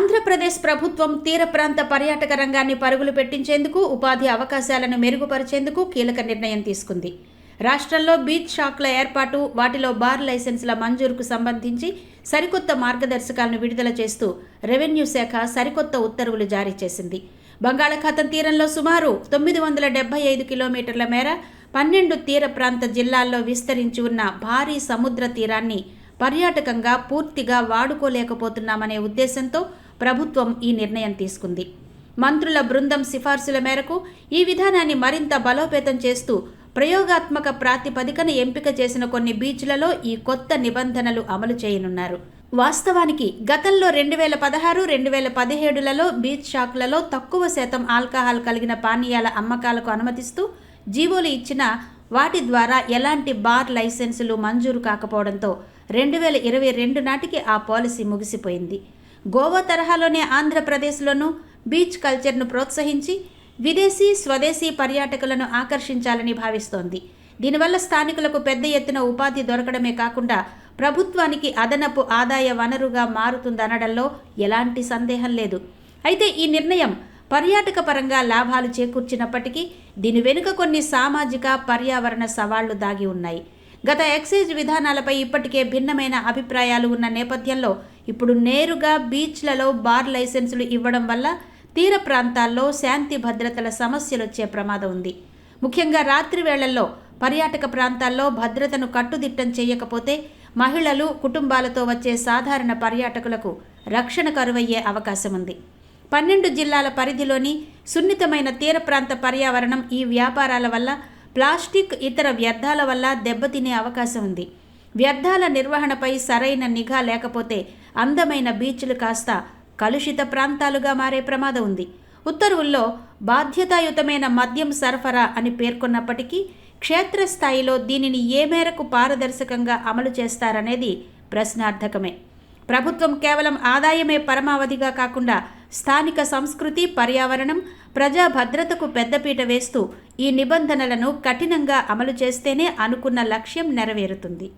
ఆంధ్రప్రదేశ్ ప్రభుత్వం తీర ప్రాంత పర్యాటక రంగాన్ని పరుగులు పెట్టించేందుకు, ఉపాధి అవకాశాలను మెరుగుపరిచేందుకు కీలక నిర్ణయం తీసుకుంది. రాష్ట్రంలో బీచ్ షాక్ల ఏర్పాటు, వాటిలో బార్ లైసెన్సుల మంజూరుకు సంబంధించి సరికొత్త మార్గదర్శకాలను విడుదల చేస్తూ రెవెన్యూ శాఖ సరికొత్త ఉత్తర్వులు జారీ చేసింది. బంగాళాఖాతం తీరంలో సుమారు 975 కిలోమీటర్ల మేర 12 తీర ప్రాంత జిల్లాల్లో విస్తరించి ఉన్న భారీ సముద్ర తీరాన్ని పర్యాటకంగా పూర్తిగా వాడుకోలేకపోతున్నామనే ఉద్దేశంతో ప్రభుత్వం ఈ నిర్ణయం తీసుకుంది. మంత్రుల బృందం సిఫార్సుల మేరకు ఈ విధానాన్ని మరింత బలోపేతం చేస్తూ ప్రయోగాత్మక ప్రాతిపదికన ఎంపిక చేసిన కొన్ని బీచ్లలో ఈ కొత్త నిబంధనలు అమలు చేయనున్నారు. వాస్తవానికి గతంలో 2016, 2017లలో బీచ్ షాక్లలో తక్కువ శాతం ఆల్కహాల్ కలిగిన పానీయాల అమ్మకాలకు అనుమతిస్తూ జీవోలు ఇచ్చినా వాటి ద్వారా ఎలాంటి బార్ లైసెన్సులు మంజూరు కాకపోవడంతో 2022 నాటికి ఆ పాలసీ ముగిసిపోయింది. గోవా తరహాలోనే ఆంధ్రప్రదేశ్లోనూ బీచ్ కల్చర్ను ప్రోత్సహించి విదేశీ, స్వదేశీ పర్యాటకులను ఆకర్షించాలని భావిస్తోంది. దీనివల్ల స్థానికులకు పెద్ద ఎత్తున ఉపాధి దొరకడమే కాకుండా ప్రభుత్వానికి అదనపు ఆదాయ వనరుగా మారుతుందనడంలో ఎలాంటి సందేహం లేదు. అయితే ఈ నిర్ణయం పర్యాటక పరంగా లాభాలు చేకూర్చినప్పటికీ దీని వెనుక కొన్ని సామాజిక, పర్యావరణ సవాళ్లు దాగి ఉన్నాయి. గత ఎక్సైజ్ విధానాలపై ఇప్పటికే భిన్నమైన అభిప్రాయాలు ఉన్న నేపథ్యంలో ఇప్పుడు నేరుగా బీచ్లలో బార్ లైసెన్సులు ఇవ్వడం వల్ల తీర ప్రాంతాల్లో శాంతి భద్రతల సమస్యలొచ్చే ప్రమాదం ఉంది. ముఖ్యంగా రాత్రి వేళల్లో పర్యాటక ప్రాంతాల్లో భద్రతను కట్టుదిట్టం చేయకపోతే మహిళలు, కుటుంబాలతో వచ్చే సాధారణ పర్యాటకులకు రక్షణ కరువయ్యే అవకాశం ఉంది. 12 జిల్లాల పరిధిలోని సున్నితమైన తీర ప్రాంత పర్యావరణం ఈ వ్యాపారాల వల్ల, ప్లాస్టిక్, ఇతర వ్యర్థాల వల్ల దెబ్బతినే అవకాశం ఉంది. వ్యర్థాల నిర్వహణపై సరైన నిఘా లేకపోతే అందమైన బీచ్లు కాస్త కలుషిత ప్రాంతాలుగా మారే ప్రమాదం ఉంది. ఉత్తర్వుల్లో బాధ్యతాయుతమైన మద్యం సరఫరా అని పేర్కొన్నప్పటికీ క్షేత్రస్థాయిలో దీనిని ఏ మేరకు పారదర్శకంగా అమలు చేస్తారనేది ప్రశ్నార్థకమే. ప్రభుత్వం కేవలం ఆదాయమే పరమావధిగా కాకుండా స్థానిక సంస్కృతి, పర్యావరణం, ప్రజా భద్రతకు పెద్దపీట వేస్తూ ఈ నిబంధనలను కఠినంగా అమలు చేస్తేనే అనుకున్న లక్ష్యం నెరవేరుతుంది.